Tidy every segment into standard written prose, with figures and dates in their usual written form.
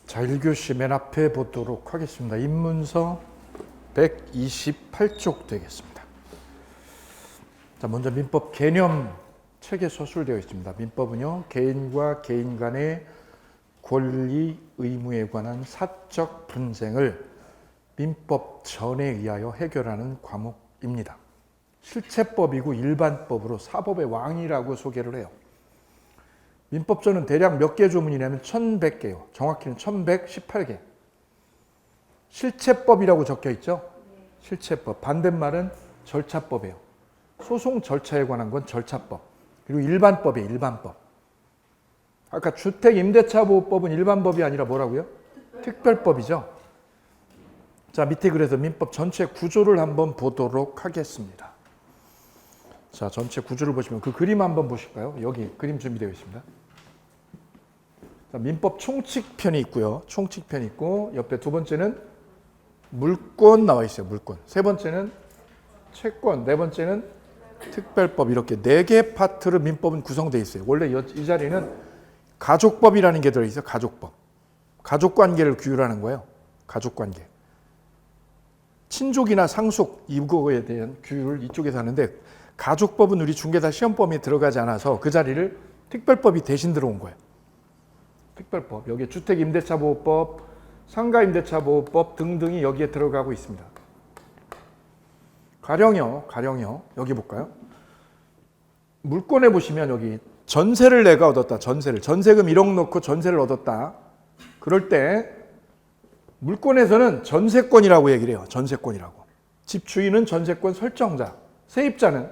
자, 1교시 맨 앞에 보도록 하겠습니다. 입문서 128쪽 되겠습니다. 자, 먼저 민법 개념 책에 서술되어 있습니다. 민법은요, 개인과 개인 간의 권리, 의무에 관한 사적 분쟁을 민법 전에 의하여 해결하는 과목입니다. 실체법이고 일반법으로 사법의 왕이라고 소개를 해요. 민법전은 대략 몇 개 조문이냐면 1100개요. 정확히는 1118개. 실체법이라고 적혀 있죠? 실체법. 반대말은 절차법이에요. 소송 절차에 관한 건 절차법. 그리고 일반법이에요. 일반법. 아까 주택임대차보호법은 일반법이 아니라 뭐라고요? 특별법이죠. 자, 밑에 그래서 민법 전체 구조를 한번 보도록 하겠습니다. 자, 전체 구조를 보시면 그 그림 한번 보실까요? 여기 그림 준비되어 있습니다. 자, 민법 총칙편이 있고요. 총칙편이 있고 옆에 두 번째는 물권 나와 있어요. 물권. 세 번째는 채권, 네 번째는 특별법, 이렇게 네 개 파트로 민법은 구성되어 있어요. 원래 이 자리는 가족법이라는 게 들어있어요. 가족법. 가족관계를 규율하는 거예요. 가족관계. 친족이나 상속 이거에 대한 규율을 이쪽에서 하는데 가족법은 우리 중개사 시험범위에 들어가지 않아서 그 자리를 특별법이 대신 들어온 거예요. 특별법. 여기에 주택임대차보호법, 상가임대차보호법 등등이 여기에 들어가고 있습니다. 가령요. 여기 볼까요? 물권에 보시면 여기 전세를 내가 얻었다. 전세금 1억 넣고 전세를 얻었다. 그럴 때 물권에서는 전세권이라고 얘기를 해요. 전세권이라고. 집주인은 전세권 설정자, 세입자는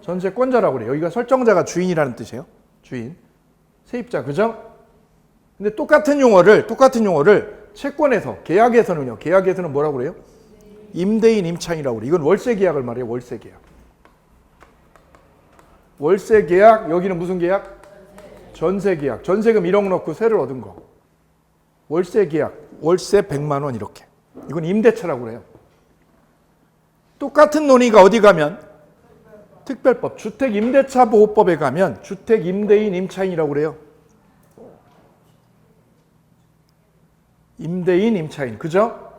전세권자라고 그래요. 여기가 설정자가 주인이라는 뜻이에요. 주인. 세입자, 그죠? 근데 똑같은 용어를 채권에서, 계약에서는 뭐라고 그래요? 임대인, 임차인이라고 그래요. 이건 월세 계약을 말해요. 월세 계약. 월세 계약, 여기는 무슨 계약? 전세 계약. 전세금 1억 넣고 세를 얻은 거. 월세 계약, 월세 100만 원 이렇게. 이건 임대차라고 그래요. 똑같은 논의가 어디 가면? 특별법. 주택임대차보호법에 가면 주택임대인, 임차인이라고 그래요. 임대인, 임차인. 그죠?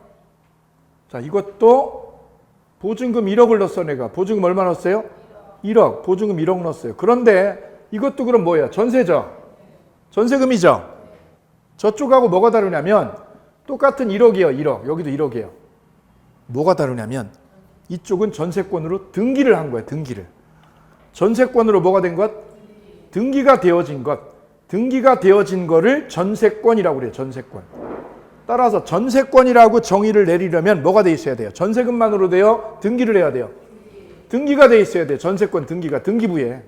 자, 이것도 보증금 1억을 넣었어, 내가. 보증금 얼마 넣었어요? 1억. 보증금 1억 넣었어요. 그런데 이것도 그럼 뭐예요? 전세죠? 전세금이죠? 저쪽하고 뭐가 다르냐면 똑같은 1억이에요. 1억. 여기도 1억이에요. 뭐가 다르냐면 이쪽은 전세권으로 등기를 한 거예요. 등기를. 전세권으로 뭐가 된 것? 등기가 되어진 것. 등기가 되어진 거를 전세권이라고 그래요. 전세권. 따라서 전세권이라고 정의를 내리려면 뭐가 돼 있어야 돼요? 전세금만으로 돼요? 등기를 해야 돼요? 등기가 돼 있어야 돼요. 전세권 등기가. 등기부에.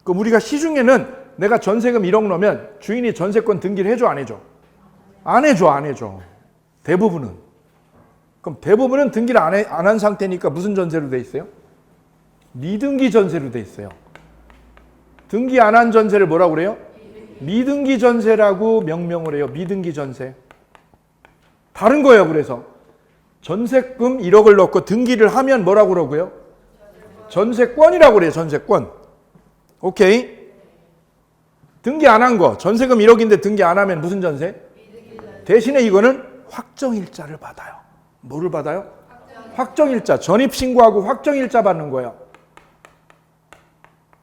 그럼 우리가 시중에는 내가 전세금 1억 넣으면 주인이 전세권 등기를 해줘, 안 해줘? 안 해줘. 대부분은. 그럼 대부분은 등기를 안 한 상태니까 무슨 전세로 돼 있어요? 미등기 전세로 돼 있어요. 등기 안 한 전세를 뭐라고 그래요? 미등기 전세라고 명명을 해요. 미등기 전세. 다른 거예요. 그래서 전세금 1억을 넣고 등기를 하면 뭐라고 그러고요? 전세권이라고 그래요. 전세권. 오케이. 등기 안 한 거. 전세금 1억인데 등기 안 하면 무슨 전세? 대신에 이거는 확정일자를 받아요. 뭐를 받아요? 확정일자. 전입신고하고 확정일자 받는 거예요.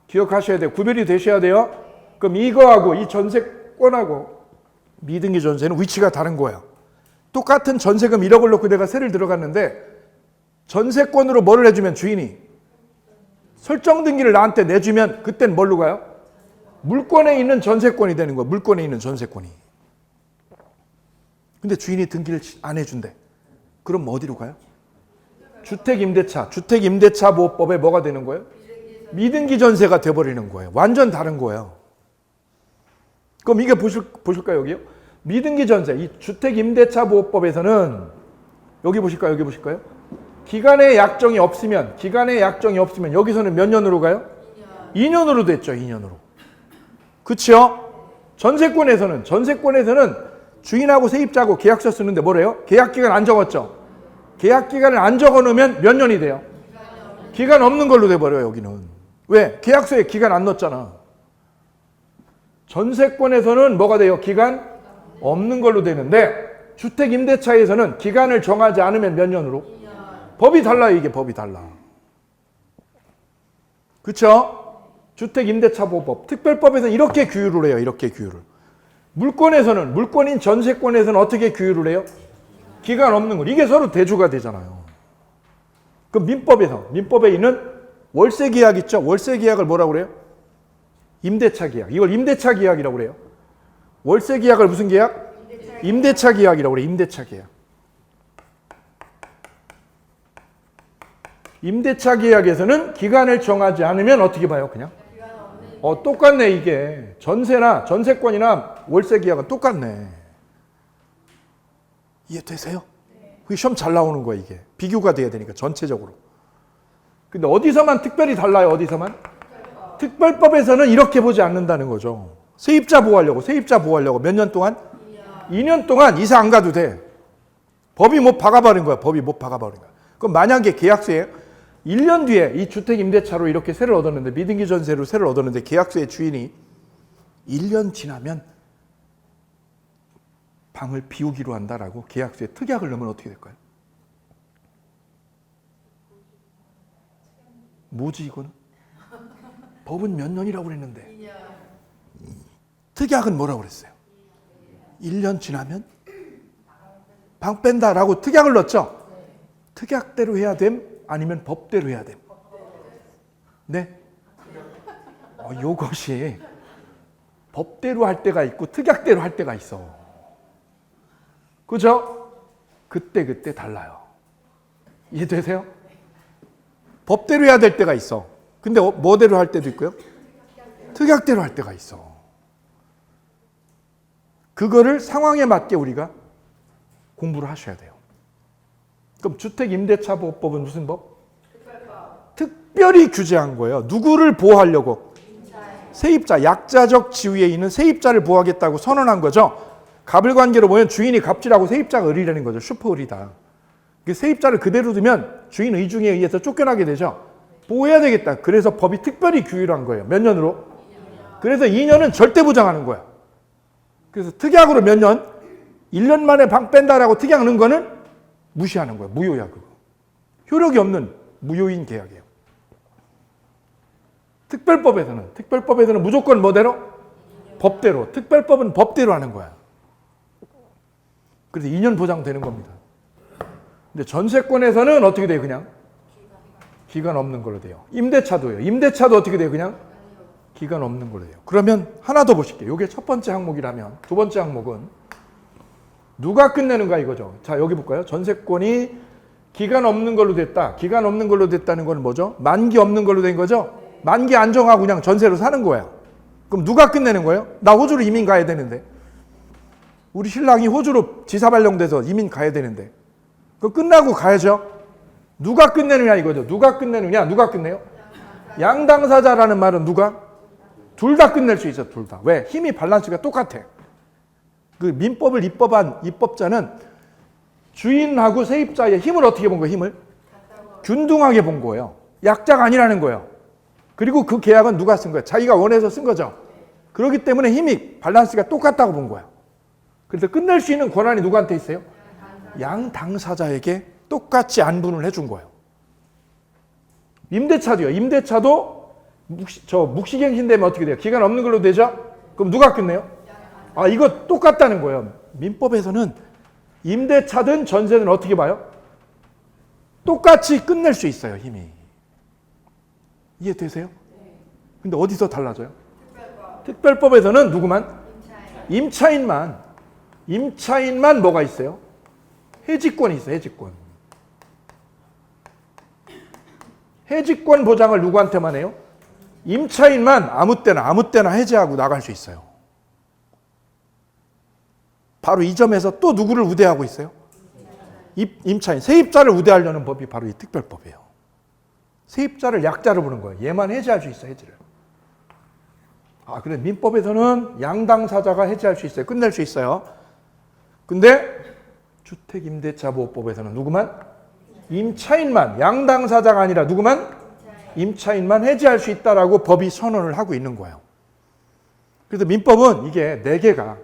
기억하셔야 돼요. 구별이 되셔야 돼요. 그럼 이거하고 이 전세권하고 미등기 전세는 위치가 다른 거예요. 똑같은 전세금 1억을 넣고 내가 세를 들어갔는데 전세권으로 뭐를 해주면 주인이 설정 등기를 나한테 내주면 그땐 뭘로 가요? 물권에 있는 전세권이 되는 거야. 물권에 있는 전세권이. 근데 주인이 등기를 안 해준대. 그럼 어디로 가요? 주택임대차보호법에 뭐가 되는 거예요? 미등기 전세가 돼버리는 거예요. 완전 다른 거예요. 그럼 이게 보실까요? 여기요? 미등기 전세. 이 주택임대차보호법에서는 여기 보실까요? 기간의 약정이 없으면 여기서는 몇 년으로 가요? 2년으로 됐죠. 2년으로. 그렇죠? 전세권에서는 주인하고 세입자하고 계약서 쓰는데 뭐래요? 계약기간 안 적었죠? 계약기간을 안 적어놓으면 몇 년이 돼요? 기간 없는 걸로 돼버려요. 여기는. 왜? 계약서에 기간 안 넣었잖아. 전세권에서는 뭐가 돼요? 기간 없는 걸로 되는데 주택임대차에서는 기간을 정하지 않으면 몇 년으로? 2년. 법이 달라요. 이게 법이 달라. 그렇죠? 주택임대차보호법 특별법에서는 이렇게 규율을 해요. 이렇게 규율을. 물권에서는 물권인 전세권에서는 어떻게 규율을 해요? 기간 없는 거. 이게 서로 대조가 되잖아요. 그럼 민법에 있는 월세 계약 있죠? 월세 계약을 뭐라고 그래요? 임대차 계약. 이걸 임대차 계약이라고 그래요. 월세 계약을 무슨 계약? 임대차 계약이라고 그래요. 임대차 계약. 임대차 계약에서는 기간을 정하지 않으면 어떻게 봐요? 그냥? 똑같네 이게. 전세나 전세권이나 월세 계약은 똑같네. 이해되세요? 그게 시험 잘 나오는 거야 이게. 비교가 돼야 되니까 전체적으로. 근데 어디서만 특별히 달라요? 어디서만? 특별법에서는 이렇게 보지 않는다는 거죠. 세입자 보호하려고 몇 년 동안? 2년 동안 이사 안 가도 돼. 법이 못 박아버린 거야. 그럼 만약에 계약서에 1년 뒤에 이 주택 임대차로 이렇게 세를 얻었는데 미등기 전세로 세를 얻었는데 계약서의 주인이 1년 지나면 방을 비우기로 한다라고 계약서에 특약을 넣으면 어떻게 될까요? 뭐지 이거는? 법은 몇 년이라고 그랬는데 2년. 특약은 뭐라고 그랬어요? 1년 지나면 방 뺀다라고 특약을 넣었죠? 특약대로 해야 됨? 아니면 법대로 해야 됨? 네? 요것이 법대로 할 때가 있고 특약대로 할 때가 있어. 그죠? 그때 달라요. 이해되세요? 법대로 해야 될 때가 있어. 근데 뭐대로 할 때도 있고요? 특약대로 할 때가 있어. 그거를 상황에 맞게 우리가 공부를 하셔야 돼요. 그럼 주택임대차보호법은 무슨 법? 특별히 규제한 거예요. 누구를 보호하려고? 세입자, 약자적 지위에 있는 세입자를 보호하겠다고 선언한 거죠. 갑을관계로 보면 주인이 갑질하고 세입자가 을이라는 거죠. 슈퍼을이다. 세입자를 그대로 두면 주인 의중에 의해서 쫓겨나게 되죠. 보호해야 되겠다. 그래서 법이 특별히 규율한 거예요. 몇 년으로? 2년. 그래서 2년은 절대 보장하는 거야. 그래서 특약으로 몇 년? 1년 만에 방 뺀다라고 특약 넣은 거는 무시하는 거야. 무효야 그거. 효력이 없는 무효인 계약이에요. 특별법에서는 무조건 뭐대로? 법대로. 특별법은 법대로 하는 거야. 그래서 2년 보장되는 겁니다. 근데 전세권에서는 어떻게 돼요? 그냥 기간 없는 걸로 돼요. 임대차도요. 임대차도 어떻게 돼요? 그냥 기간 없는 걸로 돼요. 그러면 하나 더 보실게요. 이게 첫 번째 항목이라면 두 번째 항목은 누가 끝내는가 이거죠. 자, 여기 볼까요? 전세권이 기간 없는 걸로 됐다. 기간 없는 걸로 됐다는 건 뭐죠? 만기 없는 걸로 된 거죠? 만기 안 정하고 그냥 전세로 사는 거예요. 그럼 누가 끝내는 거예요? 나 호주로 이민 가야 되는데. 우리 신랑이 호주로 지사 발령돼서 이민 가야 되는데. 그거 끝나고 가야죠. 누가 끝내느냐 이거죠. 누가 끝내느냐? 누가 끝내요? 양당사자라는 말은 누가? 둘 다 끝낼 수 있어. 둘 다. 왜? 힘이 밸런스가 똑같아. 그 민법을 입법한 입법자는 주인하고 세입자의 힘을 어떻게 본 거예요? 힘을? 균등하게 본 거예요. 약자가 아니라는 거예요. 그리고 그 계약은 누가 쓴 거예요? 자기가 원해서 쓴 거죠. 그렇기 때문에 힘이 밸런스가 똑같다고 본 거예요. 그래서 끝낼 수 있는 권한이 누구한테 있어요? 양 당사자에게 똑같이 안분을 해준 거예요. 임대차도요. 임대차도 묵시갱신 되면 어떻게 돼요? 기간 없는 걸로 되죠? 그럼 누가 끝내요? 이거 똑같다는 거예요. 민법에서는 임대차든 전세든 어떻게 봐요? 똑같이 끝낼 수 있어요. 힘이. 이해되세요? 근데 어디서 달라져요? 특별법에서는 누구만? 임차인만 뭐가 있어요? 해지권이 있어요. 해지권 보장을 누구한테만 해요? 임차인만 아무 때나 해지하고 나갈 수 있어요. 바로 이 점에서 또 누구를 우대하고 있어요? 임차인, 세입자를 우대하려는 법이 바로 이 특별법이에요. 세입자를 약자로 보는 거예요. 얘만 해지할 수 있어, 해지를. 근데 민법에서는 양당사자가 해지할 수 있어요. 끝낼 수 있어요. 근데 주택임대차보호법에서는 누구만? 임차인만, 양당사자가 아니라 누구만? 임차인만 해지할 수 있다라고 법이 선언을 하고 있는 거예요. 그래서 민법은 이게 4개가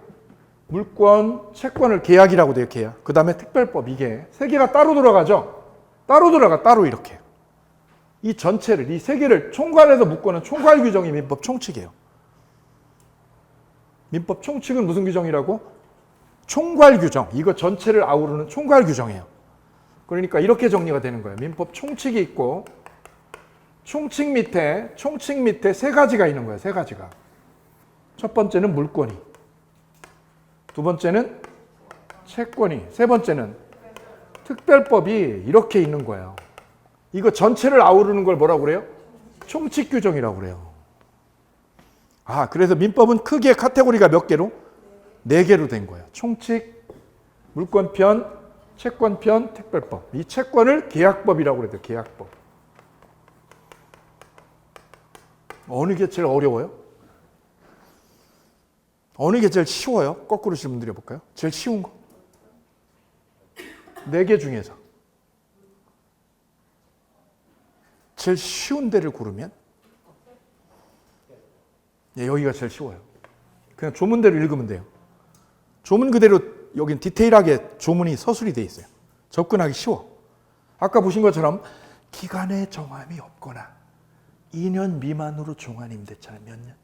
물권, 채권을 계약이라고 돼요. 계약. 그 다음에 특별법. 이게 세 개가 따로 들어가죠. 따로 들어가. 따로 이렇게. 이 전체를, 이 세 개를 총괄해서 묶고는 총괄 규정이 민법 총칙이에요. 민법 총칙은 무슨 규정이라고? 총괄 규정. 이거 전체를 아우르는 총괄 규정이에요. 그러니까 이렇게 정리가 되는 거예요. 민법 총칙이 있고 총칙 밑에 세 가지가 있는 거예요. 세 가지가. 첫 번째는 물권이, 두 번째는 채권이, 세 번째는 특별법이 이렇게 있는 거예요. 이거 전체를 아우르는 걸 뭐라고 그래요? 총칙 규정이라고 그래요. 아, 그래서 민법은 크게 카테고리가 몇 개로? 4개로 된 거예요. 총칙, 물권편, 채권편, 특별법. 이 채권을 계약법이라고 그래요. 계약법. 어느 게 제일 어려워요? 어느 게 제일 쉬워요? 거꾸로 질문 드려볼까요? 제일 쉬운 거? 4개 중에서 제일 쉬운 데를 고르면 여기가 제일 쉬워요. 그냥 조문대로 읽으면 돼요. 조문 그대로 여긴 디테일하게 조문이 서술이 돼 있어요. 접근하기 쉬워. 아까 보신 것처럼 기간의 정함이 없거나 2년 미만으로 종한 임대차는 몇 년?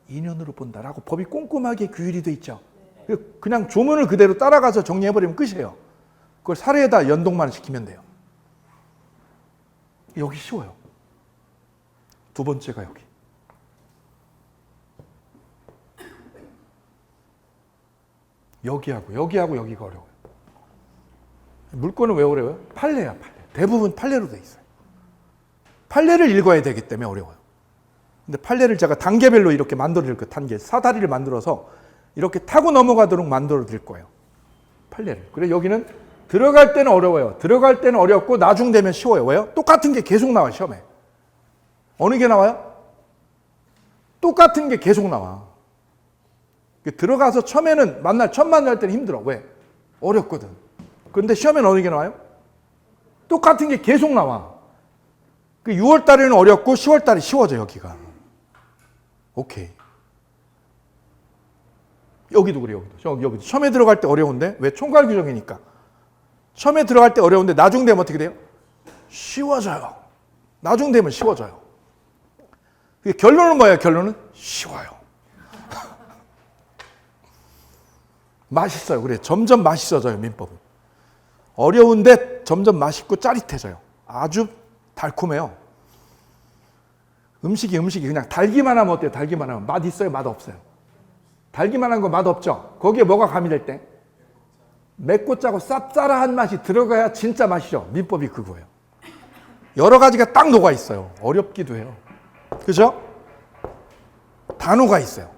2년으로 본다라고 법이 꼼꼼하게 규율이 돼 있죠. 그냥 조문을 그대로 따라가서 정리해버리면 끝이에요. 그걸 사례에다 연동만 시키면 돼요. 여기 쉬워요. 두 번째가 여기. 여기하고 여기가 어려워요. 물권은 왜 어려워요? 판례야, 판례. 대부분 판례로 돼 있어요. 판례를 읽어야 되기 때문에 어려워요. 근데 판례를 제가 단계별로 이렇게 만들어 드릴 거예요. 단계. 사다리를 만들어서 이렇게 타고 넘어가도록 만들어 드릴 거예요. 판례를. 그래 여기는 들어갈 때는 어려워요. 들어갈 때는 어렵고 나중되면 쉬워요. 왜요? 똑같은 게 계속 나와요, 시험에. 어느 게 나와요? 똑같은 게 계속 나와. 들어가서 처음에는 처음 만날 때는 힘들어. 왜? 어렵거든. 그런데 시험에는 어느 게 나와요? 똑같은 게 계속 나와. 6월 달에는 어렵고 10월 달에 쉬워져, 여기가. 오케이. 여기도 그래요, 여기도. 처음에 들어갈 때 어려운데, 왜? 총괄 규정이니까. 처음에 들어갈 때 어려운데, 나중 되면 어떻게 돼요? 쉬워져요. 나중 되면 쉬워져요. 결론은 뭐예요, 결론은? 쉬워요. 맛있어요. 그래. 점점 맛있어져요, 민법은. 어려운데 점점 맛있고 짜릿해져요. 아주 달콤해요. 음식이 그냥 달기만 하면 어때요? 달기만 하면 맛 있어요? 맛 없어요? 달기만 한 거 맛 없죠? 거기에 뭐가 가미될 때? 맵고 짜고 쌉싸라한 맛이 들어가야 진짜 맛이죠. 민법이 그거예요. 여러 가지가 딱 녹아 있어요. 어렵기도 해요. 그죠? 다 녹아 있어요.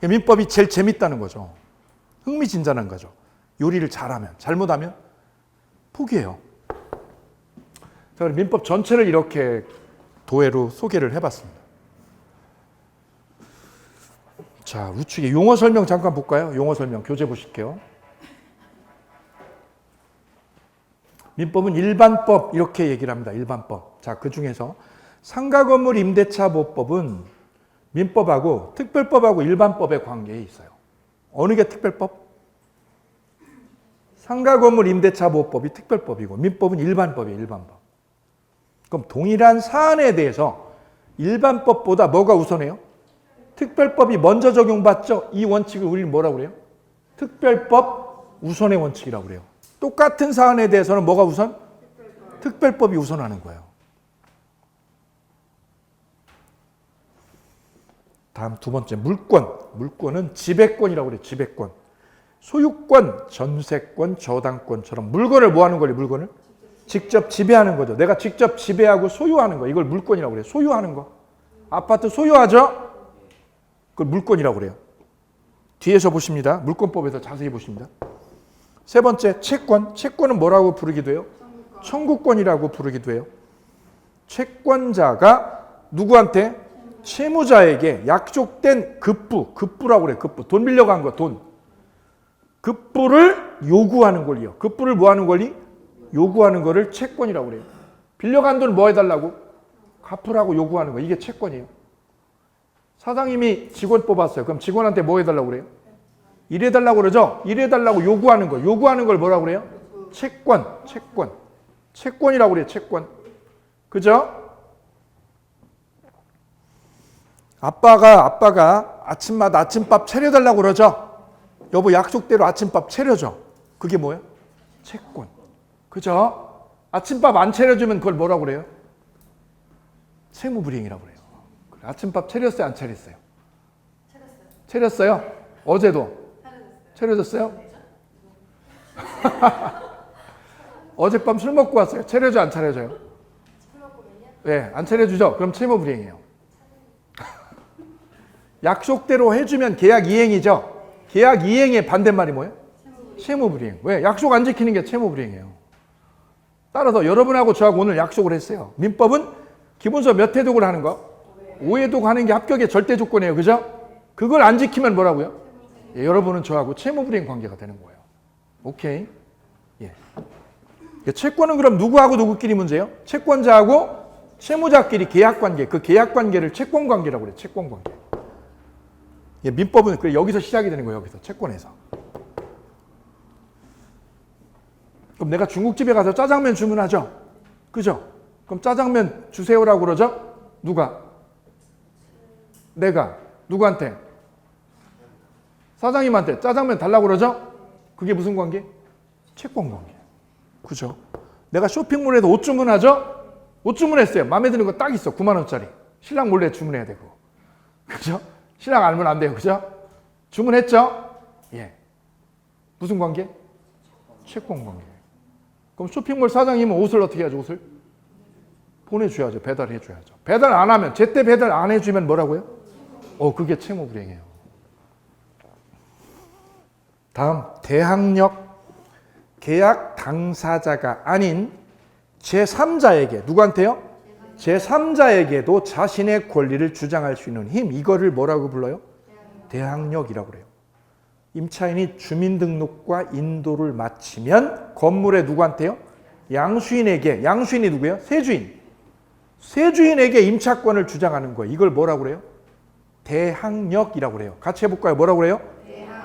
민법이 제일 재밌다는 거죠. 흥미진진한 거죠. 요리를 잘하면, 잘못하면 포기해요. 자, 민법 전체를 이렇게 도해로 소개를 해봤습니다. 자, 우측에 용어 설명 잠깐 볼까요? 용어 설명 교재 보실게요. 민법은 일반법 이렇게 얘기를 합니다. 일반법. 자, 그 중에서 상가건물 임대차 보법은 민법하고 특별법하고 일반법의 관계에 있어요. 어느 게 특별법? 상가건물 임대차 보법이 특별법이고 민법은 일반법이에요. 일반법. 그럼 동일한 사안에 대해서 일반법보다 뭐가 우선해요? 특별법이 먼저 적용받죠? 이 원칙을 우리는 뭐라고 그래요? 특별법 우선의 원칙이라고 그래요. 똑같은 사안에 대해서는 뭐가 우선? 특별법이 우선하는 거예요. 다음 두 번째, 물권. 물권은 지배권이라고 그래요. 지배권. 소유권, 전세권, 저당권처럼 물건을 뭐 하는 거예요? 물건을? 직접 지배하는 거죠. 내가 직접 지배하고 소유하는 거. 이걸 물권이라고 그래요. 소유하는 거. 아파트 소유하죠? 그걸 물권이라고 그래요. 뒤에서 보십니다. 물권법에서 자세히 보십니다. 세 번째, 채권. 채권은 뭐라고 부르기도 해요? 청구권이라고 부르기도 해요. 채권자가 누구한테? 채무자에게 약속된 급부라고 그래요. 급부. 돈 빌려간 거, 돈. 급부를 요구하는 권리요. 급부를 뭐 하는 권리? 요구하는 거를 채권이라고 그래요. 빌려간 돈 뭐 해달라고? 갚으라고 요구하는 거. 이게 채권이에요. 사장님이 직원 뽑았어요. 그럼 직원한테 뭐 해달라고 그래요? 이래달라고 그러죠? 이래달라고 요구하는 거. 요구하는 걸 뭐라고 그래요? 채권. 채권이라고 그래요. 채권. 그죠? 아빠가 아침마다 아침밥 차려달라고 그러죠? 여보 약속대로 아침밥 차려줘. 그게 뭐예요? 채권. 그죠? 아침밥 안 차려주면 그걸 뭐라고 그래요? 채무불이행이라고 그래요. 아침밥 차렸어요? 안 차렸어요? 차렸어요. 어제도? 차려줬어요? 어젯밤 술 먹고 왔어요. 차려줘 안 차려줘요? 네, 안 차려주죠? 그럼 채무불이행이에요. 약속대로 해주면 계약 이행이죠. 계약 이행의 반대말이 뭐예요? 채무불이행. 왜? 약속 안 지키는 게 채무불이행이에요. 따라서 여러분하고 저하고 오늘 약속을 했어요. 민법은 기본서 몇 회독을 하는 거? 5회독 하는 게 합격의 절대 조건이에요. 그죠? 그걸 안 지키면 뭐라고요? 예, 여러분은 저하고 채무불이행 관계가 되는 거예요. 오케이? 예. 채권은 그럼 누구하고 누구끼리 문제예요? 채권자하고 채무자끼리 계약관계. 그 계약관계를 채권관계라고 그래요. 채권관계. 예, 민법은 그래 여기서 시작이 되는 거예요. 여기서 채권에서. 그럼 내가 중국집에 가서 짜장면 주문하죠? 그죠? 그럼 짜장면 주세요라고 그러죠? 누가? 내가. 누구한테? 사장님한테 짜장면 달라고 그러죠? 그게 무슨 관계? 채권관계. 그죠? 내가 쇼핑몰에서 옷 주문하죠? 옷 주문했어요. 마음에 드는 거 딱 있어. 9만 원짜리. 신랑 몰래 주문해야 되고. 그죠? 신랑 알면 안 돼요. 그죠? 주문했죠? 예. 무슨 관계? 채권관계. 그럼 쇼핑몰 사장님은 옷을 어떻게 해야죠? 옷을? 보내줘야죠. 배달해줘야죠. 배달 안 하면, 제때 배달 안 해주면 뭐라고요? 그게 채무불이행이에요. 다음, 대항력. 계약 당사자가 아닌 제3자에게, 누구한테요? 제3자에게도 자신의 권리를 주장할 수 있는 힘, 이거를 뭐라고 불러요? 대항력이라고 그래요. 임차인이 주민등록과 인도를 마치면 건물에 누구한테요? 양수인에게, 양수인이 누구예요? 세주인. 세주인에게 임차권을 주장하는 거예요. 이걸 뭐라고 그래요? 대항력이라고 그래요. 같이 해볼까요? 뭐라고 그래요?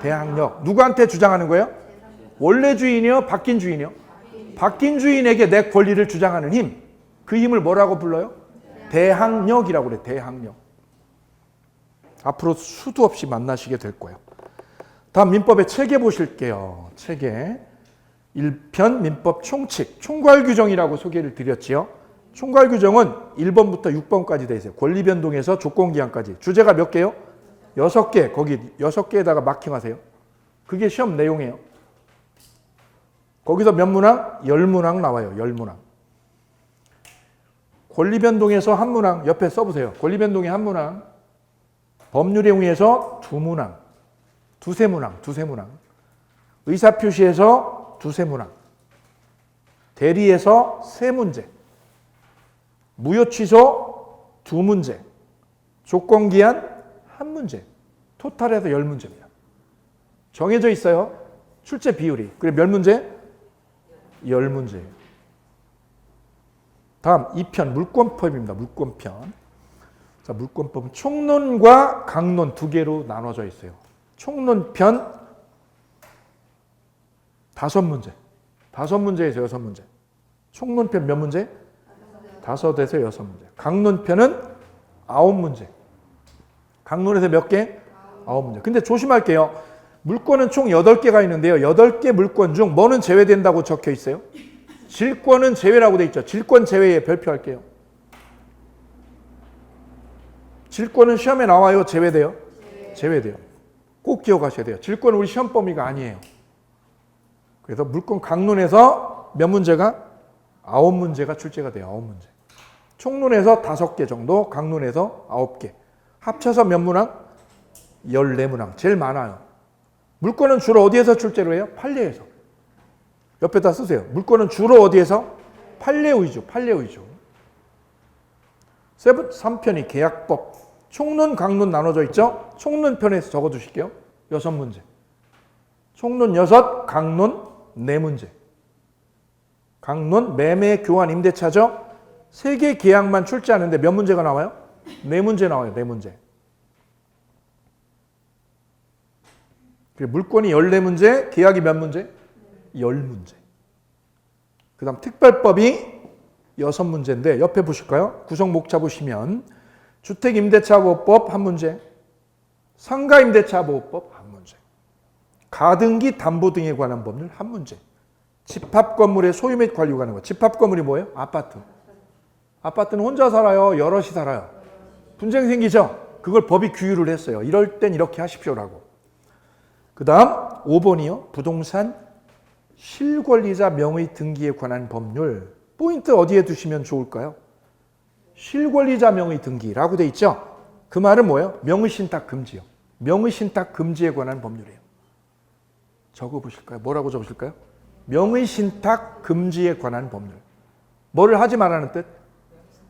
대항력. 누구한테 주장하는 거예요? 원래 주인이요? 바뀐 주인이요? 바뀐 주인에게 내 권리를 주장하는 힘. 그 힘을 뭐라고 불러요? 대항력이라고 그래요. 대항력. 앞으로 수도 없이 만나시게 될 거예요. 다음 민법의 체계 보실게요. 체계. 1편 민법 총칙. 총괄규정이라고 소개를 드렸지요. 총괄규정은 1번부터 6번까지 되어 있어요. 권리변동에서 조건기한까지. 주제가 몇 개요? 6개. 거기 6개에다가 마킹하세요. 그게 시험 내용이에요. 거기서 몇 문항? 10문항 나와요. 10문항. 권리변동에서 한 문항 옆에 써보세요. 권리변동의 한 문항. 법률행위에서 2문항. 두세 문항. 의사표시에서 2-3문항. 대리에서 3문제. 무효취소 2문제. 조건기한 1문제. 토탈해서 10문제입니다. 정해져 있어요. 출제 비율이. 그래 몇 문제? 10문제예요. 다음 2편 물권법입니다. 물권편. 자, 물권법은 총론과 강론 두 개로 나눠져 있어요. 총론편 5문제. 5문제에서 6문제. 총론편 몇 문제? 5에서 6문제. 강론편은 9문제. 강론에서 몇 개? 9문제. 근데 조심할게요. 물권은 총 8개가 있는데요. 8개 물권 중 뭐는 제외된다고 적혀 있어요? 질권은 제외라고 돼 있죠. 질권 제외에 별표할게요. 질권은 시험에 나와요? 제외돼요? 제외돼요. 꼭 기억하셔야 돼요. 질권은 우리 시험 범위가 아니에요. 그래서 물권 강론에서 몇 문제가? 9문제가 출제가 돼요. 9문제. 총론에서 5개 정도, 강론에서 9개. 합쳐서 몇 문항? 14문항. 제일 많아요. 물권은 주로 어디에서 출제를 해요? 판례에서. 옆에다 쓰세요. 물권은 주로 어디에서? 판례 위주. 판례 위주. 3편이 계약법. 총론, 강론 나눠져 있죠? 총론편에서 적어두실게요. 6문제. 총론 6, 강론 4문제. 강론, 매매, 교환, 임대차죠? 3개 계약만 출제하는데 몇 문제가 나와요? 4문제 나와요. 4문제. 물권이 14문제, 계약이 몇 문제? 10문제. 그 다음 특별법이 6문제인데 옆에 보실까요? 구성 목차 보시면 주택임대차보호법 1문제, 상가임대차보호법 1문제, 가등기 담보 등에 관한 법률 1문제, 집합건물의 소유 및 관리에 관한 것. 집합건물이 뭐예요? 아파트. 아파트는 혼자 살아요? 여럿이 살아요? 분쟁 생기죠? 그걸 법이 규율을 했어요. 이럴 땐 이렇게 하십시오라고. 그 다음 5번이요. 부동산 실권리자 명의 등기에 관한 법률. 포인트 어디에 두시면 좋을까요? 실권리자 명의 등기라고 돼 있죠? 그 말은 뭐예요? 명의신탁 금지요. 명의신탁 금지에 관한 법률이에요. 적어보실까요? 뭐라고 적으실까요? 명의신탁 금지에 관한 법률. 뭐를 하지 말라는 뜻?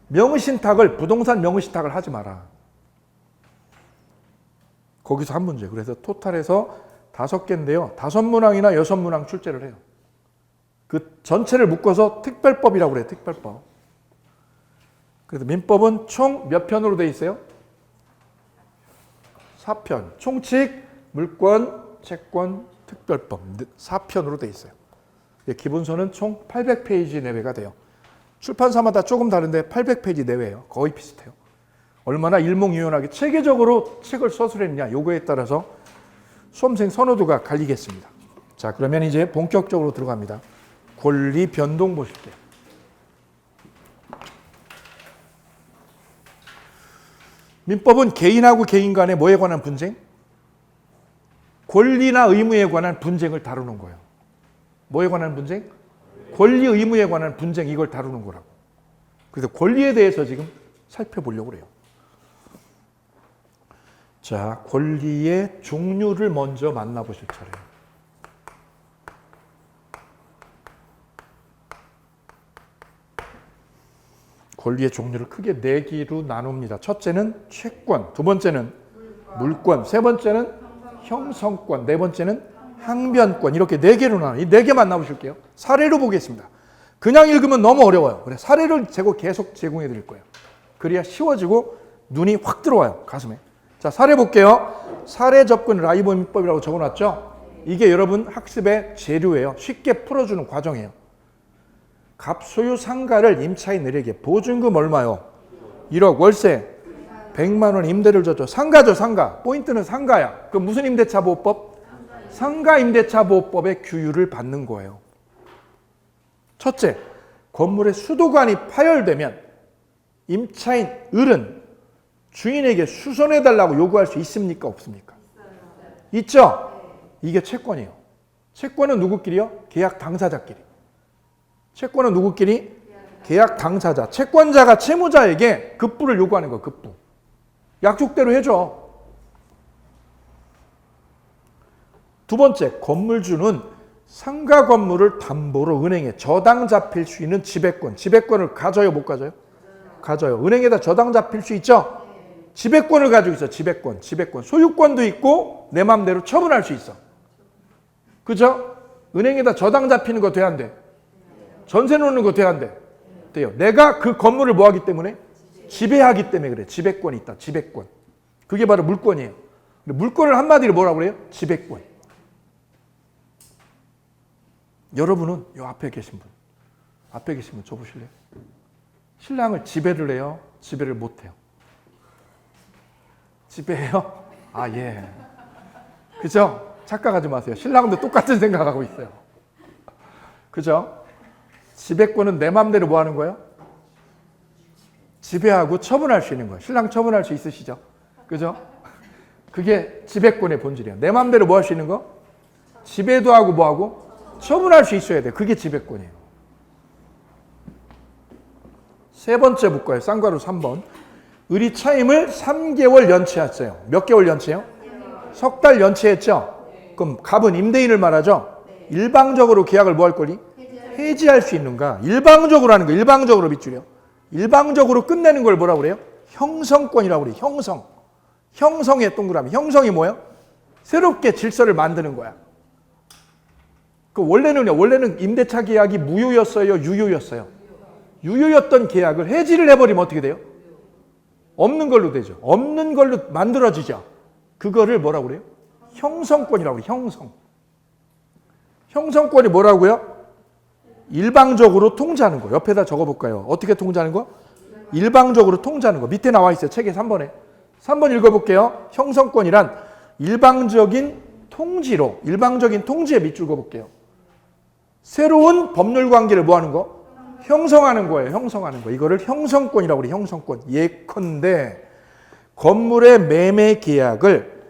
명의신탁을, 부동산 명의신탁을 하지 마라. 거기서 한 문제. 그래서 토탈에서 5개인데요. 5문항이나 6문항 출제를 해요. 그 전체를 묶어서 특별법이라고 그래요. 특별법. 그래서 민법은 총 몇 편으로 돼 있어요? 4편. 총칙, 물권, 채권, 특별법 4편으로 돼 있어요. 기본서는 총 800페이지 내외가 돼요. 출판사마다 조금 다른데 800페이지 내외예요. 거의 비슷해요. 얼마나 일목요연하게 체계적으로 책을 서술했냐 요거에 따라서 수험생 선호도가 갈리겠습니다. 자, 그러면 이제 본격적으로 들어갑니다. 권리 변동 보실게요. 민법은 개인하고 개인 간의 뭐에 관한 분쟁? 권리나 의무에 관한 분쟁을 다루는 거예요. 뭐에 관한 분쟁? 권리 의무에 관한 분쟁, 이걸 다루는 거라고. 그래서 권리에 대해서 지금 살펴보려고 그래요. 자, 권리의 종류를 먼저 만나보실 차례예요. 권리의 종류를 크게 4개로 나눕니다. 첫째는 채권, 두 번째는 물권, 세 번째는 형성권, 네 번째는 항변권, 이렇게 4개로 나눠요. 이 4개 만나보실게요. 사례로 보겠습니다. 그냥 읽으면 너무 어려워요. 그래, 사례를 계속 제공해 드릴 거예요. 그래야 쉬워지고 눈이 확 들어와요, 가슴에. 자, 사례 볼게요. 사례 접근 라이브 민법이라고 적어놨죠? 이게 여러분 학습의 재료예요. 쉽게 풀어주는 과정이에요. 갑소유 상가를 임차인에게 보증금 얼마요? 1억, 월세 100만 원 임대를 줬죠. 상가죠, 상가. 포인트는 상가야. 그럼 무슨 임대차 보호법? 상가 임대차 보호법의 규율을 받는 거예요. 첫째, 건물의 수도관이 파열되면 임차인 을은 주인에게 수선해달라고 요구할 수 있습니까? 없습니까? 있죠? 이게 채권이에요. 채권은 누구끼리요? 계약 당사자끼리. 채권은 누구끼리? 계약 당사자. 채권자가 채무자에게 급부를 요구하는 거예요. 급부. 약속대로 해줘. 두 번째, 건물주는 상가 건물을 담보로 은행에 저당 잡힐 수 있는 지배권. 지배권을 가져요? 못 가져요? 가져요. 은행에다 저당 잡힐 수 있죠? 지배권을 가지고 있어. 지배권. 소유권도 있고 내 마음대로 처분할 수 있어. 그죠? 은행에다 저당 잡히는 거 돼야 안 돼? 전세 놓는 거 돼야 안 돼? 돼요. 내가 그 건물을 뭐 하기 때문에? 지배하기 때문에 그래. 지배권이 있다. 지배권. 그게 바로 물권이에요. 물권을 한마디로 뭐라고 그래요? 지배권. 여러분은 요 앞에 계신 분 줘보실래요? 신랑을 지배를 해요? 지배를 못해요? 지배해요? 아, 예. 그죠? 착각하지 마세요. 신랑도 똑같은 생각하고 있어요. 그죠? 지배권은 내 맘대로 뭐 하는 거예요? 지배하고 처분할 수 있는 거예요. 신랑 처분할 수 있으시죠? 그죠? 그게 지배권의 본질이에요. 내 맘대로 뭐 할 수 있는 거? 지배도 하고 뭐 하고? 처분할 수 있어야 돼요. 그게 지배권이에요. 세 번째 볼까요? 쌍괄호 3번. 을이 차임을 3개월 연체했어요. 몇 개월 연체요? 석 달 연체했죠? 그럼 갑은 임대인을 말하죠? 일방적으로 계약을 뭐 할 거니? 해지할 수 있는가? 일방적으로 하는 거, 일방적으로 밑줄이요. 일방적으로 끝내는 걸 뭐라고 그래요? 형성권이라고 그래요. 형성. 형성의 동그라미. 형성이 뭐예요? 새롭게 질서를 만드는 거야. 원래는 임대차 계약이 무효였어요? 유효였어요? 유효였던 계약을 해지를 해버리면 어떻게 돼요? 없는 걸로 되죠. 없는 걸로 만들어지죠. 그거를 뭐라고 그래요? 형성권이라고 그래요. 형성. 형성권이 뭐라고요? 일방적으로 통제하는 거. 옆에다 적어볼까요? 어떻게 통제하는 거? 일방적으로 통제하는 거. 밑에 나와 있어요. 책에 3번에. 3번 읽어볼게요. 형성권이란 일방적인 통지로, 일방적인 통지에 밑줄 그어볼게요. 새로운 법률 관계를 뭐 하는 거? 형성하는 거예요. 형성하는 거. 이거를 형성권이라고 그래요. 형성권. 예컨대 건물의 매매 계약을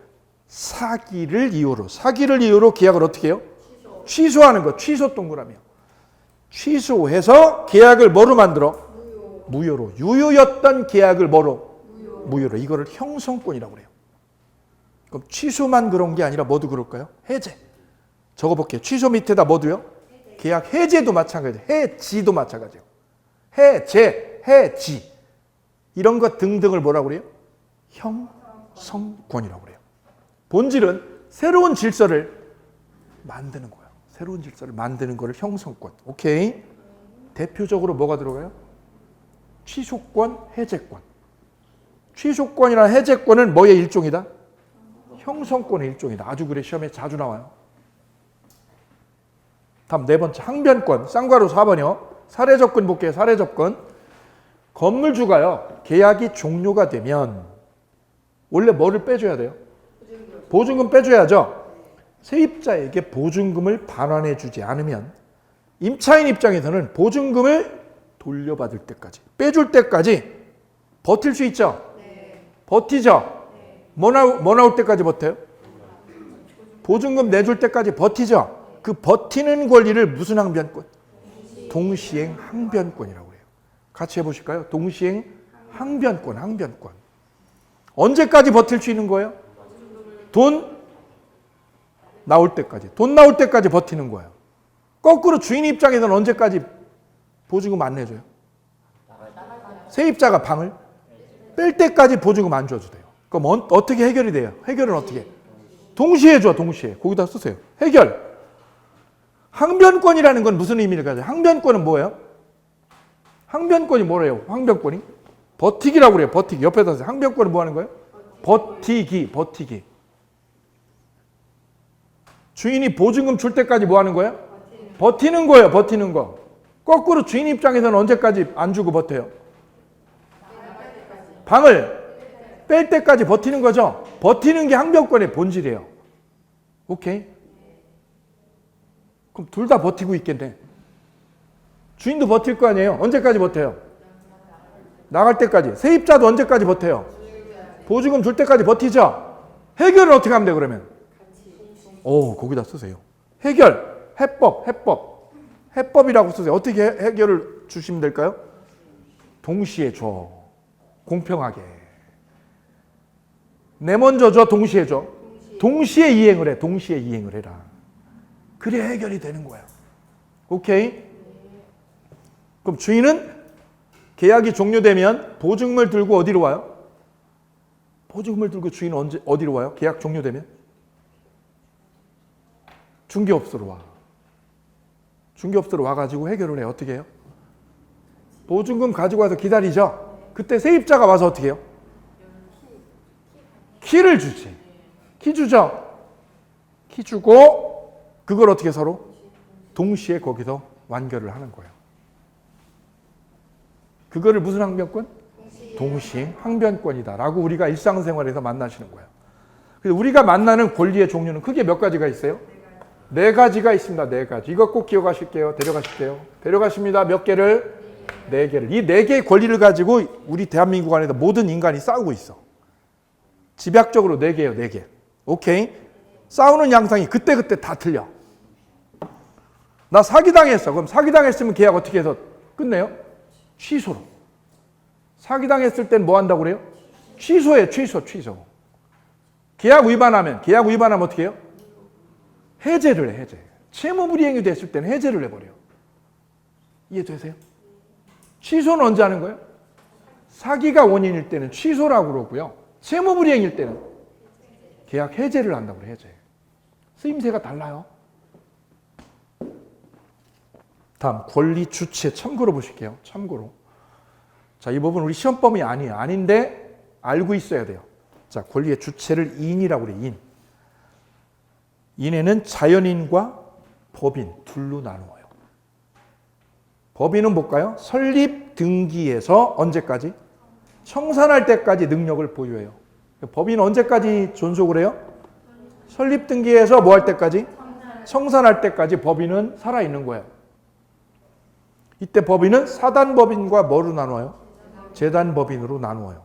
사기를 이유로 계약을 어떻게 해요? 취소하는 거. 취소 동그라미요. 취소해서 계약을 뭐로 만들어? 무효로. 유효였던 계약을 뭐로? 무효로. 이거를 형성권이라고 그래요. 그럼 취소만 그런 게 아니라 뭐도 그럴까요? 해제. 적어볼게요. 취소 밑에다 뭐도요? 계약 해제도 마찬가지예요. 해지도 마찬가지예요. 해제, 해지. 이런 것 등등을 뭐라고 그래요? 형성권이라고 그래요. 본질은 새로운 질서를 만드는 거예요. 새로운 질서를 만드는 거를 형성권. 오케이. 대표적으로 뭐가 들어가요? 취소권, 해제권. 취소권이나 해제권은 뭐의 일종이다? 형성권의 일종이다. 아주 그래 시험에 자주 나와요. 다음 네 번째 항변권. 쌍괄호 4번이요. 사례접근 볼게요. 사례접근. 건물주가요. 계약이 종료가 되면 원래 뭐를 빼줘야 돼요? 보증금 빼줘야죠. 세입자에게 보증금을 반환해 주지 않으면 임차인 입장에서는 보증금을 돌려받을 때까지, 빼줄 때까지 버틸 수 있죠? 네. 버티죠? 네. 뭐 나올 때까지 버텨요? 보증금 내줄 때까지 버티죠? 그 버티는 권리를 무슨 항변권? 동시행 항변권이라고 해요. 같이 해보실까요? 동시행 항변권, 항변권. 언제까지 버틸 수 있는 거예요? 돈 나올 때까지. 돈 나올 때까지 버티는 거예요. 거꾸로 주인 입장에서는 언제까지 보증금 안 내줘요? 세입자가 방을 뺄 때까지 보증금 안 줘도 돼요. 그럼 어떻게 해결이 돼요? 해결은 어떻게? 동시에 줘, 동시에. 거기다 쓰세요. 해결. 항변권이라는 건 무슨 의미를 가져요? 항변권은 뭐예요? 항변권이 뭐래요? 항변권이? 버티기라고 그래요. 버티기. 옆에다 쓰세요. 항변권은 뭐 하는 거예요? 버티기, 버티기. 주인이 보증금 줄 때까지 뭐 하는 거예요? 버티는 거예요. 버티는 거. 거꾸로 주인 입장에서는 언제까지 안 주고 버텨요? 방을 뺄 때까지 버티는 거죠. 버티는 게 항변권의 본질이에요. 오케이? 그럼 둘 다 버티고 있겠네. 주인도 버틸 거 아니에요. 언제까지 버텨요? 나갈 때까지. 세입자도 언제까지 버텨요? 보증금 줄 때까지 버티죠. 해결은 어떻게 하면 돼요, 그러면? 오, 거기다 쓰세요. 해결, 해법. 해법이라고 쓰세요. 어떻게 해결을 주시면 될까요? 동시에 줘. 공평하게. 내 먼저 줘, 동시에 줘. 동시에 이행을 해. 동시에 이행을 해라. 그래야 해결이 되는 거야. 오케이? 그럼 주인은 계약이 종료되면 보증금을 들고 어디로 와요? 보증금을 들고 주인은 어디로 와요? 계약 종료되면? 중개업소로 와. 중개업소로 와가지고 해결을 해요. 어떻게 해요? 보증금 가지고 와서 기다리죠. 그때 세입자가 와서 어떻게 해요? 키를 주지. 키 주죠. 키 주고 그걸 어떻게 서로? 동시에 거기서 완결을 하는 거예요. 그거를 무슨 항변권? 동시행 항변권이다라고 우리가 일상생활에서 만나시는 거예요. 그래서 우리가 만나는 권리의 종류는 크게 몇 가지가 있어요? 네 가지가 있습니다. 네 가지. 이거 꼭 기억하실게요. 데려가실게요. 데려가십니다. 몇 개를? 네 개를. 이 네 개의 권리를 가지고 우리 대한민국 안에서 모든 인간이 싸우고 있어. 집약적으로 네 개예요. 네 개. 오케이? 싸우는 양상이 그때그때 다 틀려. 나 사기당했어. 그럼 사기당했으면 계약 어떻게 해서 끝내요? 취소로. 사기당했을 땐 뭐 한다고 그래요? 취소해. 취소. 계약 위반하면 어떻게 해요? 해제를 해. 해제. 채무불이행이 됐을 때는 해제를 해버려요. 이해되세요? 취소는 언제 하는 거예요? 사기가 원인일 때는 취소라고 그러고요. 채무불이행일 때는 계약 해제를 한다고 그래요. 해제. 쓰임새가 달라요. 다음 권리 주체 참고로 보실게요. 참고로. 자, 이 부분 우리 시험범위 아니에요. 아닌데 알고 있어야 돼요. 자, 권리의 주체를 인이라고 그래요. 인. 인해는 자연인과 법인 둘로 나누어요. 법인은 뭘까요? 설립 등기에서 언제까지? 청산할 때까지 능력을 보유해요. 법인은 언제까지 존속을 해요? 설립 등기에서 뭐 할 때까지? 청산할 때까지 법인은 살아있는 거예요. 이때 법인은 사단법인과 뭐로 나눠요? 재단법인으로 나누어요.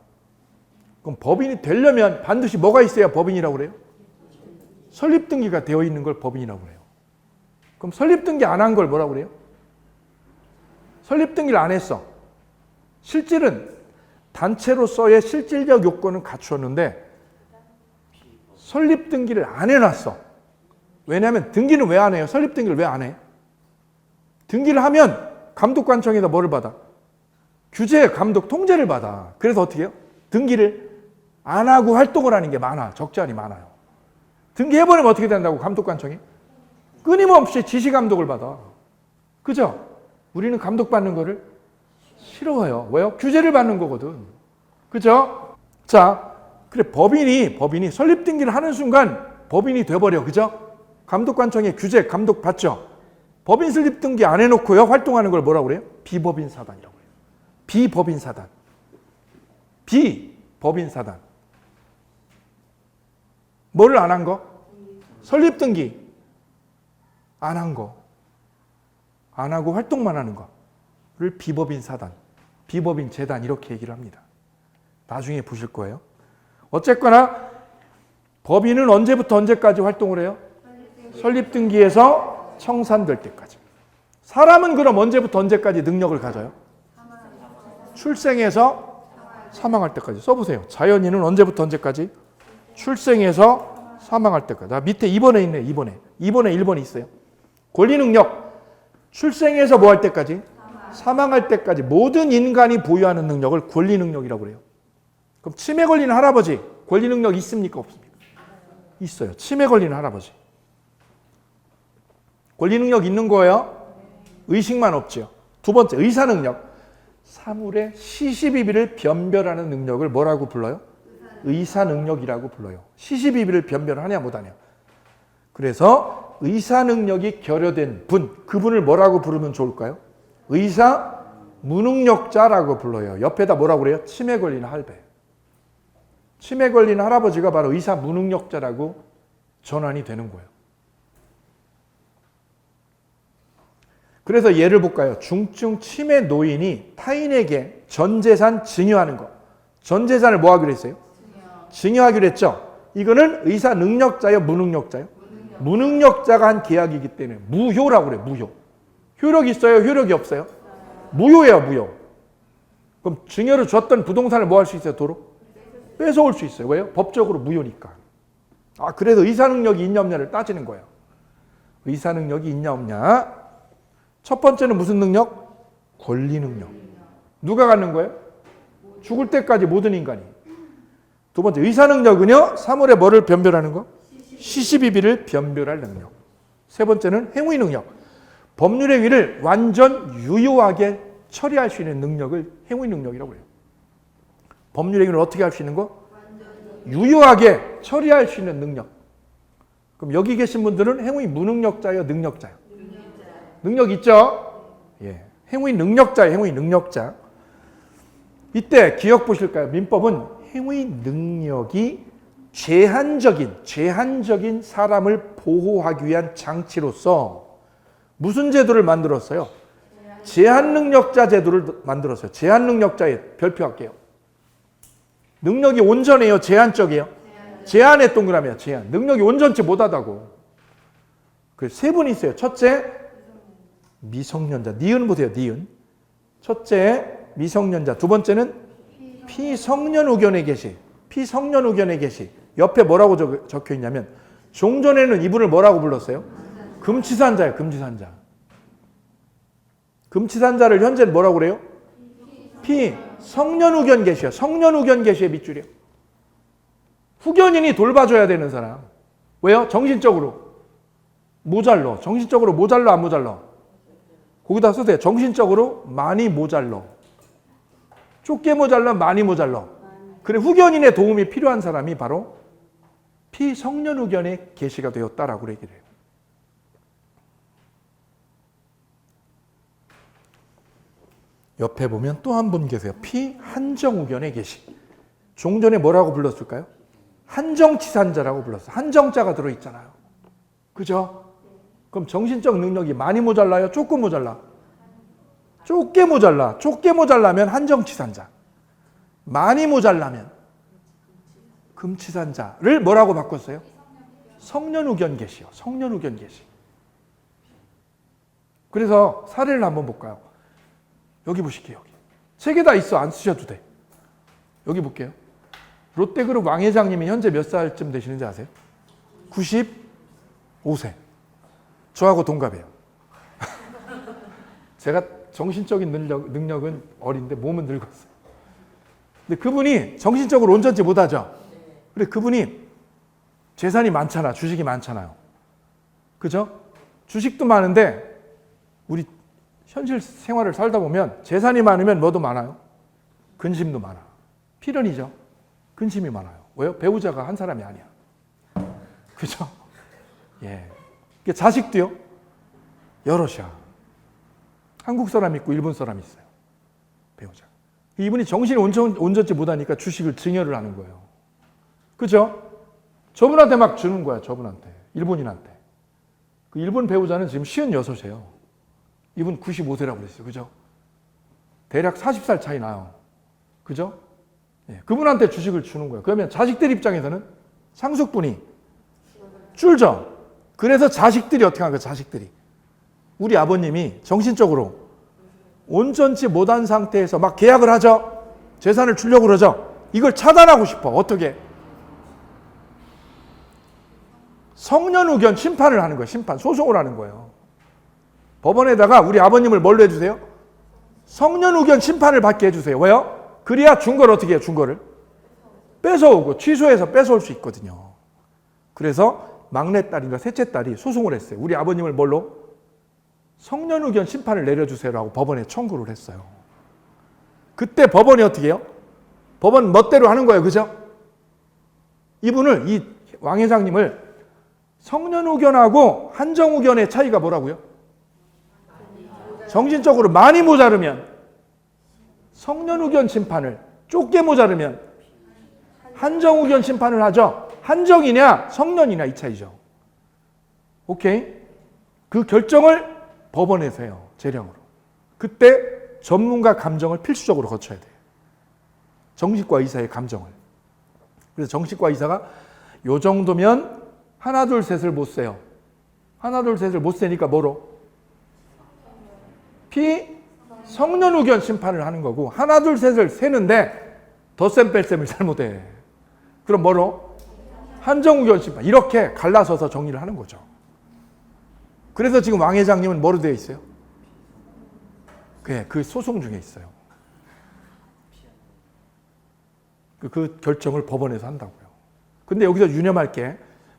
그럼 법인이 되려면 반드시 뭐가 있어야 법인이라고 그래요? 설립등기가 되어 있는 걸 법인이라고 그래요. 그럼 설립등기 안 한 걸 뭐라고 그래요? 설립등기를 안 했어. 실질은 단체로서의 실질적 요건은 갖추었는데 설립등기를 안 해놨어. 왜냐하면 등기는 왜 안 해요? 설립등기를 왜 안 해? 등기를 하면 감독관청에다 뭐를 받아? 규제, 감독, 통제를 받아. 그래서 어떻게 해요? 등기를 안 하고 활동을 하는 게 많아. 적잖이 많아요. 등기해버리면 어떻게 된다고? 감독관청이? 끊임없이 지시감독을 받아. 그죠? 우리는 감독받는 거를 싫어해요. 왜요? 규제를 받는 거거든. 그죠? 자, 그래 법인이 설립등기를 하는 순간 법인이 돼버려. 그죠? 감독관청의 규제, 감독 받죠? 법인 설립등기 안 해놓고요 활동하는 걸 뭐라고 그래요? 비법인사단이라고 해요. 비법인사단. 비법인사단. 뭐를 안 한 거? 설립등기 안 한 거. 안 하고 활동만 하는 거를 비법인사단, 비법인재단 이렇게 얘기를 합니다. 나중에 보실 거예요. 어쨌거나 법인은 언제부터 언제까지 활동을 해요? 설립등기에서 청산될 때까지. 사람은 그럼 언제부터 언제까지 능력을 가져요? 출생해서 사망할 때까지. 써보세요. 자연인은 언제부터 언제까지? 출생해서 사망할 때까지. 나 밑에 2번에 있네. 2번에 1번이 있어요. 권리능력. 출생해서 뭐 할 때까지? 사망할 때까지 모든 인간이 보유하는 능력을 권리능력이라고 그래요. 그럼 치매 걸리는 할아버지 권리능력 있습니까? 없습니까? 있어요. 치매 걸리는 할아버지. 권리능력 있는 거예요. 의식만 없죠. 두 번째, 의사능력. 사물의 시시비비를 변별하는 능력을 뭐라고 불러요? 의사능력이라고 불러요. 시시비비를 변별하냐 못하냐. 그래서 의사능력이 결여된 분, 그분을 뭐라고 부르면 좋을까요? 의사 무능력자라고 불러요. 옆에다 뭐라고 그래요? 치매 걸린 할배. 치매 걸린 할아버지가 바로 의사 무능력자라고 전환이 되는 거예요. 그래서 예를 볼까요? 중증 치매 노인이 타인에게 전 재산 증여하는 거. 전 재산을 뭐 하기로 했어요? 증여하기로 했죠. 이거는 의사 능력자요, 무능력자요? 무능력자가 한 계약이기 때문에 무효라고 그래요. 무효. 효력이 있어요? 효력이 없어요? 무효예요. 무효. 그럼 증여를 줬던 부동산을 뭐 할 수 있어요? 도로? 뺏어올 수 있어요. 왜요? 법적으로 무효니까. 아, 그래서 의사 능력이 있냐 없냐를 따지는 거예요. 의사 능력이 있냐 없냐. 첫 번째는 무슨 능력? 권리 능력. 누가 갖는 거예요? 죽을 때까지 모든 인간이. 두 번째, 의사 능력은요, 사물의 뭐를 변별하는 거? 시시비비를 변별할 능력. 세 번째는 행위 능력. 법률의 위를 완전 유효하게 처리할 수 있는 능력을 행위 능력이라고 해요. 법률의 위를 어떻게 할 수 있는 거? 유효하게 처리할 수 있는 능력. 그럼 여기 계신 분들은 행위 무능력자예요, 능력자예요? 능력 있죠? 예. 행위 능력자예요, 행위 능력자. 이때 기억 보실까요? 민법은 행위 능력이 제한적인 사람을 보호하기 위한 장치로서 무슨 제도를 만들었어요? 제한능력자 제도를 만들었어요. 제한능력자에 별표할게요. 능력이 온전해요? 제한적이에요? 제한의 동그라미야. 제한. 능력이 온전치 못하다고. 그 세 분이 있어요. 첫째, 미성년자. 니은 보세요. 니은. 첫째, 미성년자. 두 번째는 피성년 의견에 계시. 피성년 의견에 계시. 옆에 뭐라고 적혀 있냐면 종전에는 이분을 뭐라고 불렀어요? 금치산자예요. 금치산자. 금치산자를 현재는 뭐라고 그래요? 피성년 의견 계시요. 성년 의견 계시의 밑줄이요. 후견인이 돌봐줘야 되는 사람. 왜요? 정신적으로 모자러. 정신적으로 모자러 안 모자러? 거기다 쓰세요. 정신적으로 많이 모자러. 좁게 모자러 많이 모자러. 그래 후견인의 도움이 필요한 사람이 바로 피성년 의견의 계시가 되었다라고 얘기를 해요. 옆에 보면 또 한 분 계세요. 피한정 의견의 계시. 종전에 뭐라고 불렀을까요? 한정치산자라고 불렀어요. 한정자가 들어있잖아요. 그죠? 그럼 정신적 능력이 많이 모자라요? 조금 모자라? 좁게 모자라. 좁게 모자라면 한정치산자. 많이 모자라면 금치산자를 뭐라고 바꿨어요? 성년우견 계시요. 성년우견 계시. 그래서 사례를 한번 볼까요? 여기 보실게요. 여기. 세 개 다 있어. 안 쓰셔도 돼. 여기 볼게요. 롯데그룹 왕 회장님이 현재 몇 살쯤 되시는지 아세요? 95세. 저하고 동갑이에요. 제가 정신적인 능력은 어린데 몸은 늙었어요. 근데 그분이 정신적으로 온전치 못하죠. 그래 그분이 재산이 많잖아. 주식이 많잖아요. 그죠? 주식도 많은데 우리 현실 생활을 살다 보면 재산이 많으면 뭐도 많아요? 근심도 많아. 필연이죠. 근심이 많아요. 왜요? 배우자가 한 사람이 아니야. 그죠? 예. 자식도요? 여럿이야. 한국 사람 있고 일본 사람 있어요. 배우자. 이분이 정신이 온전치 못하니까 주식을 증여를 하는 거예요. 그죠? 저분한테 막 주는 거야. 저분한테. 일본인한테. 그 일본 배우자는 지금 56이에요. 이분 95세라고 그랬어요. 그죠? 대략 40살 차이 나요. 그죠? 예, 그분한테 주식을 주는 거예요. 그러면 자식들 입장에서는 상속분이 줄죠. 그래서 자식들이 어떻게 하는 거예요? 자식들이. 우리 아버님이 정신적으로 온전치 못한 상태에서 막 계약을 하죠. 재산을 주려고 그러죠. 이걸 차단하고 싶어. 어떻게? 성년우견 심판을 하는 거예요. 심판. 소송을 하는 거예요. 법원에다가 우리 아버님을 뭘로 해주세요? 성년우견 심판을 받게 해주세요. 왜요? 그래야 준 걸 어떻게 해요? 준 거를? 뺏어오고 취소해서 뺏어올 수 있거든요. 그래서 막내딸인가 셋째딸이 소송을 했어요. 우리 아버님을 뭘로? 성년우견 심판을 내려주세요라고 법원에 청구를 했어요. 그때 법원이 어떻게 해요? 법원 멋대로 하는 거예요. 그죠? 이분을, 이 왕 회장님을 성년우견하고 한정우견의 차이가 뭐라고요? 정신적으로 많이 모자르면 성년우견 심판을, 좁게 모자르면 한정우견 심판을 하죠. 한정이냐 성년이냐 이 차이죠. 오케이? 그 결정을 법원에서 해요. 재량으로. 그때 전문가 감정을 필수적으로 거쳐야 돼요. 정신과 의사의 감정을. 그래서 정신과 의사가 요 정도면 하나 둘 셋을 못 세요. 하나 둘 셋을 못 세니까 뭐로? 성년우견 심판을 하는 거고 하나 둘 셋을 세는데 덧셈 뺄셈을 잘못해. 그럼 뭐로? 한정우견 심판. 이렇게 갈라서서 정리를 하는 거죠. 그래서 지금 왕 회장님은 뭐로 되어 있어요? 그 소송 중에 있어요. 그 결정을 법원에서 한다고요. 근데 여기서 유념할 게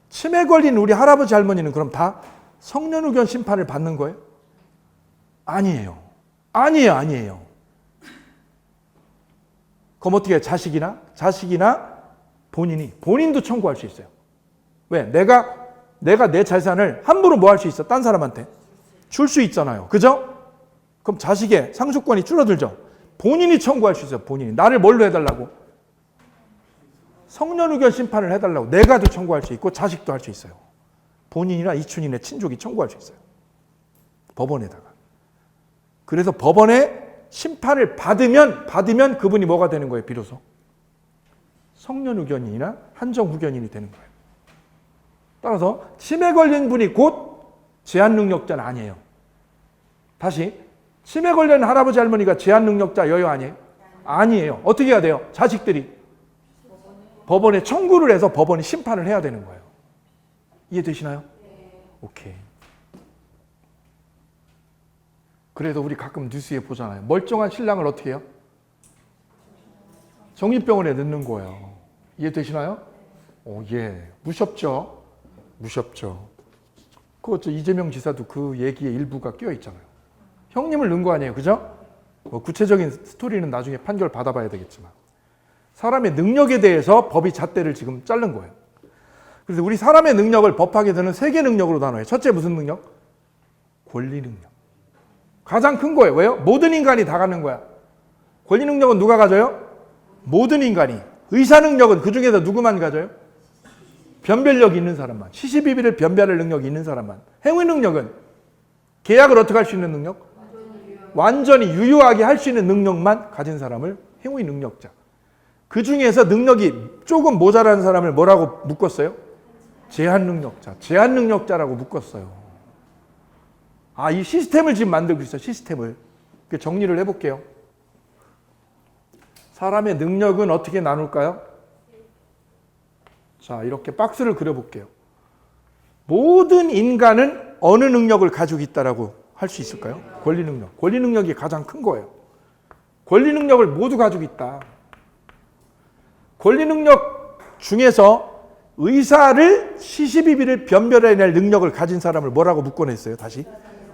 치매 걸린 우리 할아버지 할머니는 그럼 다 성년우견 심판을 받는 거예요? 아니에요. 아니에요. 그럼 어떻게 해요? 자식이나 본인도 청구할 수 있어요. 왜? 내가 내 재산을 함부로 뭐 할 수 있어? 딴 사람한테 줄 수 있잖아요. 그죠? 그럼 자식의 상속권이 줄어들죠. 본인이 청구할 수 있어요. 본인이. 나를 뭘로 해달라고? 성년우견 심판을 해달라고. 내가도 청구할 수 있고 자식도 할 수 있어요. 본인이나 이춘인의 친족이 청구할 수 있어요. 법원에다가. 그래서 법원에 심판을 받으면 그분이 뭐가 되는 거예요? 비로소 성년우견인이나 한정우견인이 되는 거예요. 따라서 치매 걸린 분이 곧 제한능력자는 아니에요. 다시 치매 걸린 할아버지 할머니가 제한능력자 여유 아니에요? 아니에요. 어떻게 해야 돼요? 자식들이 법원에 청구를 해서 법원이 심판을 해야 되는 거예요. 이해되시나요? 오케이. 그래도 우리 가끔 뉴스에 보잖아요. 멀쩡한 신랑을 어떻게 해요? 정신병원에 넣는 거예요. 이해되시나요? 예. 무섭죠? 그것도 이재명 지사도 그 얘기의 일부가 끼어 있잖아요. 형님을 넣은 거 아니에요. 그죠? 구체적인 스토리는 나중에 판결 받아봐야 되겠지만. 사람의 능력에 대해서 법이 잣대를 지금 자른 거예요. 그래서 우리 사람의 능력을 법학에서는 세 개 능력으로 나눠요. 첫째 무슨 능력? 권리 능력. 가장 큰 거예요. 왜요? 모든 인간이 다 갖는 거야. 권리 능력은 누가 가져요? 모든 인간이. 의사 능력은 그 중에서 누구만 가져요? 변별력 있는 사람만. 시시비비를 변별할 능력이 있는 사람만. 행위 능력은 계약을 어떻게 할 수 있는 능력? 완전히 유효하게 할 수 있는 능력만 가진 사람을 행위 능력자. 그 중에서 능력이 조금 모자란 사람을 뭐라고 묶었어요? 제한 능력자. 제한 능력자라고 묶었어요. 아, 이 시스템을 지금 만들고 있어요. 시스템을. 정리를 해볼게요. 사람의 능력은 어떻게 나눌까요? 자, 이렇게 박스를 그려볼게요. 모든 인간은 어느 능력을 가지고 있다라고 할 수 있을까요? 권리 능력. 권리 능력이 가장 큰 거예요. 권리 능력을 모두 가지고 있다. 권리 능력 중에서 의사를 시시비비를 변별해낼 능력을 가진 사람을 뭐라고 묶어냈어요? 다시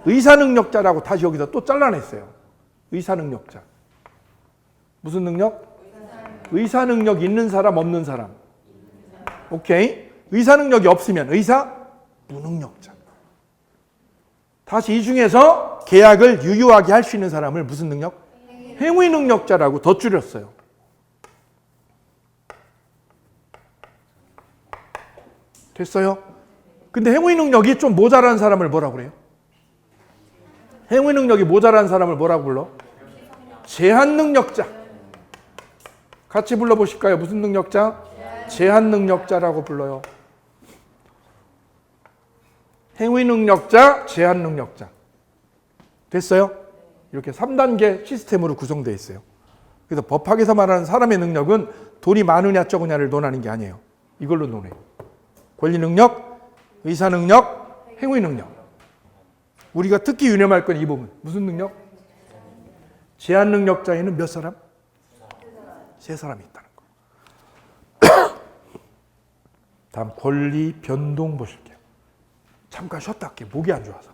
의사 능력자라고 다시 여기서 또 잘라냈어요. 의사 능력자. 무슨 능력? 의사 능력 있는 사람 없는 사람. 오케이. 의사 능력이 없으면 의사 무능력자. 다시 이 중에서 계약을 유효하게 할 수 있는 사람을 무슨 능력? 행위 능력자라고 더 줄였어요. 됐어요? 근데 행위 능력이 좀 모자란 사람을 뭐라고 그래요? 행위 능력이 모자란 사람을 뭐라고 불러? 제한 능력자. 같이 불러보실까요? 무슨 능력자? 제한 능력자라고 불러요. 행위 능력자, 제한 능력자. 됐어요? 이렇게 3단계 시스템으로 구성되어 있어요. 그래서 법학에서 말하는 사람의 능력은 돈이 많으냐 적으냐를 논하는 게 아니에요. 이걸로 논해요. 권리 능력, 의사 능력, 행위 능력. 우리가 특히 유념할 건 이 부분. 무슨 능력? 제한 능력자에는 몇 사람? 세 사람이 있다는 거. 다음 권리 변동 보실게요. 잠깐 쉬었다 할게요. 목이 안 좋아서.